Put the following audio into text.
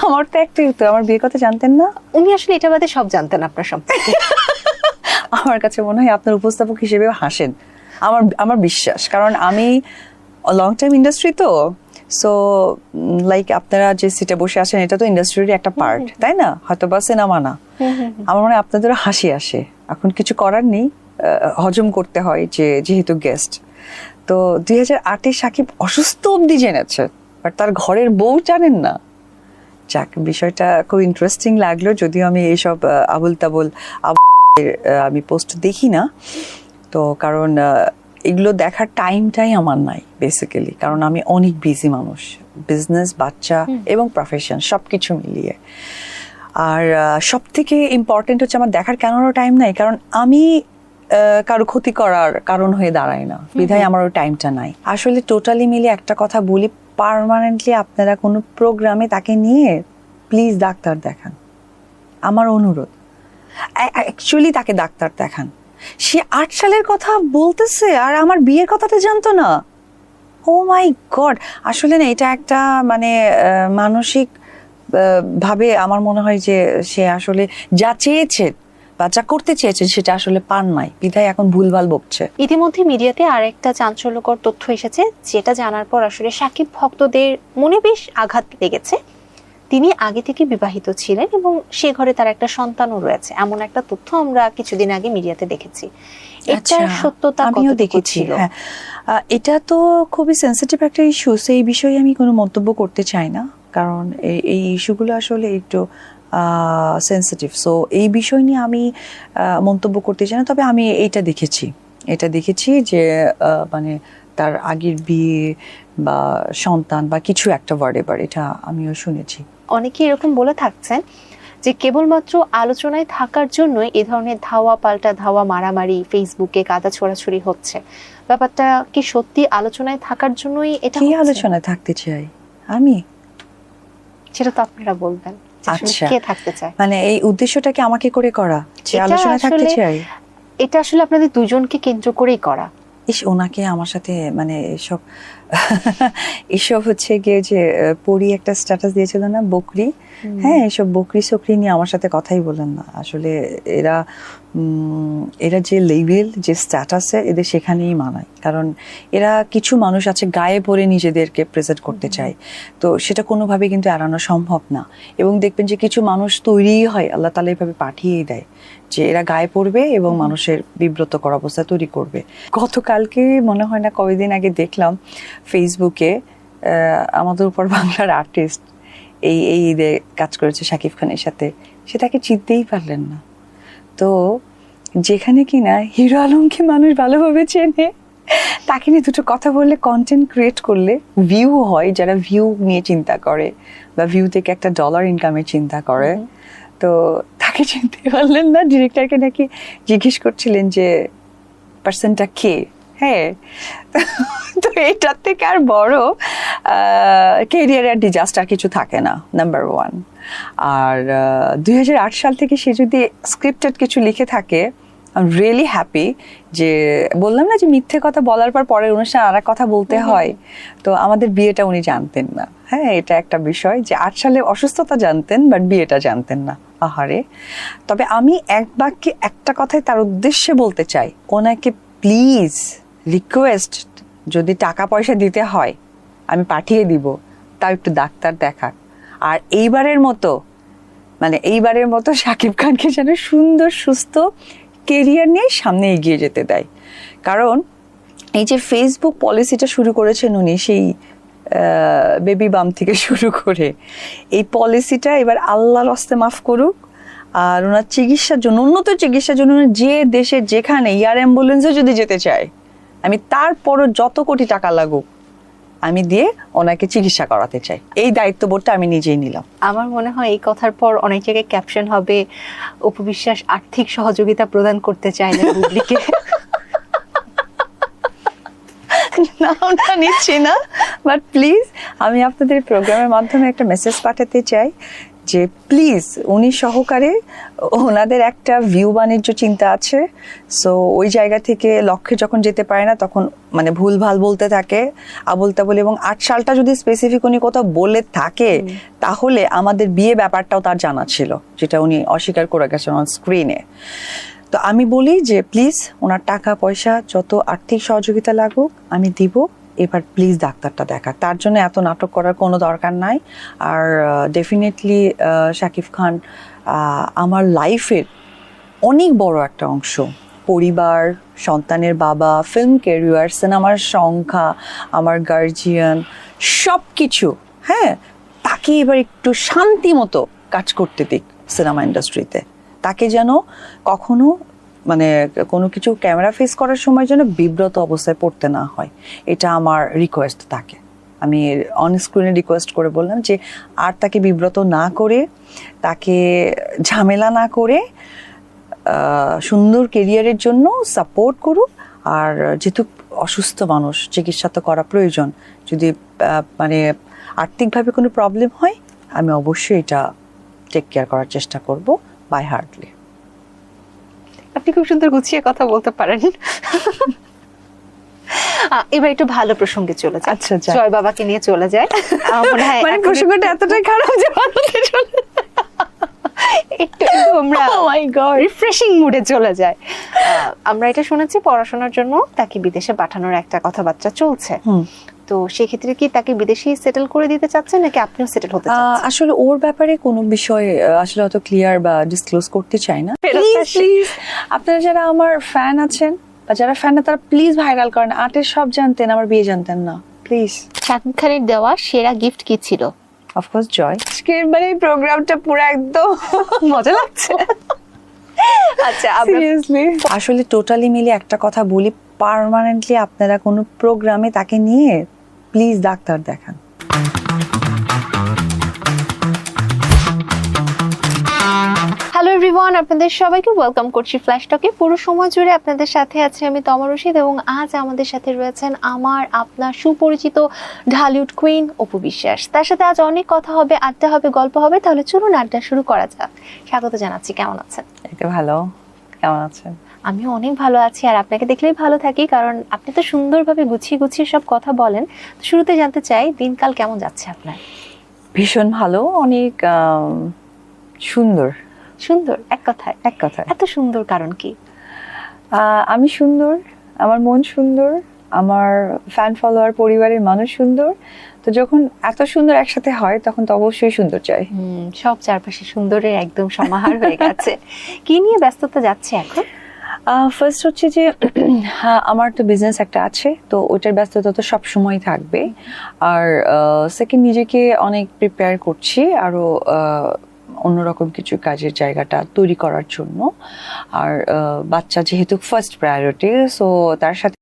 আমার তো একটাই উত্তর, আমার বিয়ের কথা জানতেন না? উনি আসলে এটা বাদে সব জানতেন আপনার সম্পর্কে। আমার কাছে মনে হয় আপনার উপস্থাপক হিসেবে হাসেন, আমার বিশ্বাস, কারণ আমি লং টাইম ইন্ডাস্ট্রি তো, সো লাইক আপনারা যে সিটে বসে আছেন এটা তো ইন্ডাস্ট্রির একটা পার্ট, তাই না? হয়তো বা সিনেমা না, আমার মনে হয় আপনাদের হাসি আসে, এখন কিছু করার নেই, হজম করতে হয় যেহেতু গেস্ট। তো 2008-এ সাকিব অসুস্থ অবধি জেনেছে, বাট তার ঘরের বউ জানেন না। যাক, বিষয়টা খুব ইন্টারেস্টিং লাগলো, যদিও আমি এইসব আবুল তাবুল আমি পোস্ট দেখি না, তো কারণ এগুলো দেখার টাইমটাই আমার নাই বেসিক্যালি, কারণ আমি অনেক বিজি মানুষ, বিজনেস, বাচ্চা এবং প্রফেশন সবকিছু মিলিয়ে। আর সব থেকে ইম্পর্টেন্ট হচ্ছে আমার দেখার কেন টাইম নাই, কারণ আমি কারো ক্ষতি করার কারণ হয়ে দাঁড়ায় না, বিধায় আমার ওই টাইমটা নাই। আসলে টোটালি মিলে একটা কথা বলি, পার্মানেন্টলি আপনারা কোনো প্রোগ্রামে তাকে নিয়ে প্লিজ ডাক্তার দেখান, আমার অনুরোধ। অ্যাকচুয়ালি তাকে ডাক্তার দেখান। সে 8 সালের কথা বলতেছে আর আমার বিয়ের কথাটা জানতো না। ও মাই গড, আসলে না এটা একটা মানে মানসিক ভাবে আমার মনে হয় যে সে আসলে যা চেয়েছে বা যা করতে চেয়েছে সেটা আসলে পান নাই, বিধায় এখন ভুলভাল বকছে। ইতিমধ্যে মিডিয়াতে আরেকটা চাঞ্চল্যকর তথ্য এসেছে, যেটা জানার পর আসলে সাকিব ভক্তদের মনে বেশ আঘাত লেগেছে। তিনি আগে থেকে বিবাহিত ছিলেন এবং সে ঘরে তার একটা সন্তানও রয়েছে, এমন একটা তথ্য আমরা কিছুদিন আগে মিডিয়াতে দেখেছি। এটা সত্যতা আমিও দেখেছি। হ্যাঁ, এটা তো খুবই সেন্সিটিভ একটা ইস্যু, সেই বিষয়ে আমি কোনো মন্তব্য করতে চাই না, কারণ এই ইস্যুগুলো আসলে একটু সেন্সিটিভ। সো এই বিষয় নিয়ে আমি মন্তব্য করতে চাই না, তবে আমি এটা দেখেছি যে মানে তার আগের বিয়ে বা সন্তান বা কিছু একটা ওয়ার্ডেভার, এটা আমিও শুনেছি। অনেকে এরকম বলে থাকছেন যে কেবলমাত্র আলোচনায় থাকার জন্য এই ধরনের ধাওয়া পাল্টা ধাওয়া, মারামারি, ফেসবুকে কাদা ছোড়াছুড়ি হচ্ছে। ব্যাপারটা কি সত্যি আলোচনায় থাকার জন্যই এটা? কি আলোচনায় থাকতে চাই আমি, সেটা তো আপনারা বলবেন। আচ্ছা, কে থাকতে চায়, মানে এই উদ্দেশ্যটা কি আমাকে করে করা যে আলোচনায় থাকতে চাই? এটা আসলে আপনাদের দুজনকে কেন্দ্র করেই করা। ওনাকে আমার সাথে মানে এসব হচ্ছে গিয়ে যে পরি একটা স্ট্যাটাস দিয়েছিল না, বকরি, হ্যাঁ, এসব বকরি সকরি নিয়ে আমার সাথে কথাই বলেন না। আসলে এরা যে লেভেল, যে স্ট্যাটাসে, এদের সেখানেই মানায়, কারণ এরা কিছু মানুষ আছে গায়ে পড়ে নিজেদেরকে প্রেজেন্ট করতে চায়, তো সেটা কোনোভাবে কিন্তু এড়ানো সম্ভব না। এবং দেখবেন যে কিছু মানুষ তৈরিই হয়, আল্লাহ তাআলা এইভাবে পাঠিয়েই দেয় যে এরা গায়ে পড়বে এবং মানুষের বিব্রতকর অবস্থা তৈরি করবে। গতকালকে মনে হয় না কয়েকদিন আগে দেখলাম ফেসবুকে আমাদের উপর বাংলার আর্টিস্ট এই ঈদে কাজ করেছে শাকিব খানের সাথে, সেটাকে চিনতেই পারলেন না। তো যেখানে কিনা হিরো আলমকে মানুষ ভালোভাবে চেনে, তাকে নিয়ে দুটো কথা বললে, কন্টেন্ট ক্রিয়েট করলে ভিউ হয়, যারা ভিউ নিয়ে চিন্তা করে বা ভিউ থেকে একটা ডলার ইনকামের চিন্তা করে, তো তাকে চিনতে পারলেন না। ডিরেক্টরকে নাকি জিজ্ঞেস করছিলেন যে পার্সনটা কে। হ্যাঁ, তো এটার থেকে আর বড় ক্যারিয়ারের ডিজাস্টার কিছু থাকে না, নাম্বার 1। আর 2008 সাল থেকে সে যদি স্ক্রিপ্টেড কিছু লিখে থাকে, আই এম রিয়েলি হ্যাপি। যে বললাম না যে মিথ্যে কথা বলার পর পরের অনুষ্ঠান আর এক কথা বলতে হয়, তো আমাদের বিয়েটা উনি জানতেন না। হ্যাঁ, এটা একটা বিষয় যে 8 সালে অসুস্থতা জানতেন, বাট বিয়েটা জানতেন না। আহারে। তবে আমি এক বাক্যে একটা কথাই তার উদ্দেশ্যে বলতে চাই, ওনাকে প্লিজ রিকোয়েস্ট, যদি টাকা পয়সা দিতে হয় আমি পাঠিয়ে দিব, তাও একটু ডাক্তার দেখাক। আর এইবারের মতো শাকিব খানকে যেন সুন্দর সুস্থ কেরিয়ার নিয়ে সামনে এগিয়ে যেতে দেয়। কারণ এই যে ফেসবুক পলিসিটা শুরু করেছেন উনি, সেই বেবি বাম থেকে শুরু করে, এই পলিসিটা এবার আল্লাহর হস্তে মাফ করুক। আর ওনার চিকিৎসার জন্য, উন্নত চিকিৎসার জন্য যে দেশে যেখানে এয়ার অ্যাম্বুলেন্সে যদি যেতে চায়, আমি তারপরও যত কোটি টাকা লাগুক আমি দিয়ে ওনাকে চিকিৎসা করাতে চাই। এই দায়িত্ববোধটা আমি নিজেই নিলাম। আমার মনে হয় এই কথার পর অনেক জায়গায় ক্যাপশন হবে, অপু বিশ্বাস আর্থিক সহযোগিতা প্রদান করতে চায় না বুবলিকে। নামটা নিচ্ছি না, বাট প্লিজ আমি আপনাদের প্রোগ্রামের মাধ্যমে একটা মেসেজ পাঠাতে চাই যে প্লিজ উনি সহকারে ওনাদের একটা ভিউ বাণিজ্য চিন্তা আছে, সো ওই জায়গা থেকে লক্ষ্যে যখন যেতে পারে না তখন মানে ভুলভাল বলতে থাকে, আবল তাবল। এবং 8 সালটা যদি স্পেসিফিক উনি কোথাও বলে থাকে তাহলে আমাদের বিয়ে ব্যাপারটাও তার জানা ছিল, যেটা উনি অস্বীকার করে গেছেন অন স্ক্রিনে। তো আমি বলি যে প্লিজ ওনার টাকা পয়সা যত আর্থিক সহযোগিতা লাগুক আমি দিব, এবার প্লিজ ডাক্তারটা দেখা, তার জন্য এত নাটক করার কোনো দরকার নাই। আর ডেফিনেটলি শাকিব খান আমার লাইফের অনেক বড় একটা অংশ, পরিবার, সন্তানের বাবা, ফিল্ম ক্যারিয়ার, সিনেমার সংখ্যা, আমার গার্জিয়ান, সব কিছু। হ্যাঁ, তাকে এবার একটু শান্তি মতো কাজ করতে দিক সিনেমা ইন্ডাস্ট্রিতে, তাকে যেন কখনো মানে কোনো কিছু ক্যামেরা ফেস করার সময় যেন বিব্রত অবস্থায় পড়তে না হয়, এটা আমার রিকোয়েস্ট তাকে। আমি অন স্ক্রিনে রিকোয়েস্ট করে বললাম যে আর তাকে বিব্রত না করে, তাকে ঝামেলা না করে সুন্দর কেরিয়ারের জন্য সাপোর্ট করুক। আর যেহেতু অসুস্থ মানুষ, চিকিৎসা তো করা প্রয়োজন, যদি মানে আর্থিকভাবে কোনো প্রবলেম হয় আমি অবশ্যই এটা টেক কেয়ার করার চেষ্টা করব বাই হার্টলি। আপনি খুব সুন্দর গুছিয়ে কথা বলতে পারেন। এবার একটু ভালো প্রসঙ্গে চলে যায়। আচ্ছা, যাক। জয় বাবাকে নিয়ে চলে যায়। আমার মনে হয় মানে এখন প্রসঙ্গটা এতটাই খারাপ যে ভালোতে চলে একটু আমরা রিফ্রেশিং মুডে চলে যায়। আমরা এটা শুনেছি পড়াশোনার জন্য তাকে বিদেশে পাঠানোর একটা কথাবার্তা চলছে। তো সেক্ষেত্রে কি তাকে বিদেশে সেটেল করে দিতে চাচ্ছেন নাকি আপনিও সেটেল হতে চাচ্ছেন? আসলে ওর ব্যাপারে কোনো বিষয় আসলে অত ক্লিয়ার বা ডিসক্লোজ করতে চাই না। ফেরত প্লিজ আসি। প্লিজ আপনারা যারা আমার ফ্যান আছেন বা যারা ফ্যান না তারা প্লিজ ভাইরাল করেন। আর্টের সব জানতেন, আমার বিয়ে জানতেন না, প্লিজ। শাকিব খানের দেওয়া সেরা গিফট কি ছিল? অফকোর্স জয়। আজকের মানে এই প্রোগ্রামটা পুরো একদম মজা লাগছে। আচ্ছা, সিরিয়াসলি আসলে টোটালি মিলে একটা কথা বলি, পার্মানেন্টলি আপনারা কোনো প্রোগ্রামে তাকে নিয়ে প্লিজ ডাক্তার দেখান। হ্যালো এভরিওয়ান, আপনাদের সবাইকে ওয়েলকাম করছি ফ্ল্যাশ টকে। পুরো সময় জুড়ে আপনাদের সাথে আছি আমি তমা রশিদ, এবং আজ আমাদের সাথে রয়েছেন আমার আপনার সুপরিচিত ঢালিউড কুইন অপু বিশ্বাস। তার সাথে আজ অনেক কথা হবে, আড্ডা হবে, গল্প হবে। তাহলে চলুন আড্ডা শুরু করা যাক। স্বাগত জানাচ্ছি, কেমন আছেন? এটা ভালো, কেমন আছেন? আমি অনেক ভালো আছি, আর আপনাকে দেখলেই ভালো থাকি, কারণ আপনি তো সুন্দরভাবে গুছিয়ে গুছিয়ে সব কথা বলেন। তো শুরুতে জানতে চাই দিনকাল কেমন যাচ্ছে আপনার? ভীষণ ভালো, অনেক সুন্দর। সুন্দর? এক কথায়? এক কথায় এত সুন্দর কারণ কি? আমি সুন্দর, আমার মন সুন্দর, আমার ফ্যান ফলোয়ার পরিবারের মানুষ সুন্দর। তো যখন এত সুন্দর একসাথে হয় তখন তো অবশ্যই সুন্দর চাই। সব চারপাশে সুন্দরের একদম সমাহার হয়ে গেছে। কি নিয়ে ব্যস্ততা যাচ্ছে এখন? ফার্স্ট হচ্ছে যে আমার তো বিজনেস একটা আছে, তো ওইটার ব্যস্ততা তো সব সময় থাকবে। আর সেকেন্ড, নিজেকে অনেক প্রিপেয়ার করছি আরো অন্যরকম কিছু কাজের জায়গাটা তৈরি করার জন্য। আর বাচ্চা যেহেতু ফার্স্ট প্রায়োরিটি, সো তার সাথে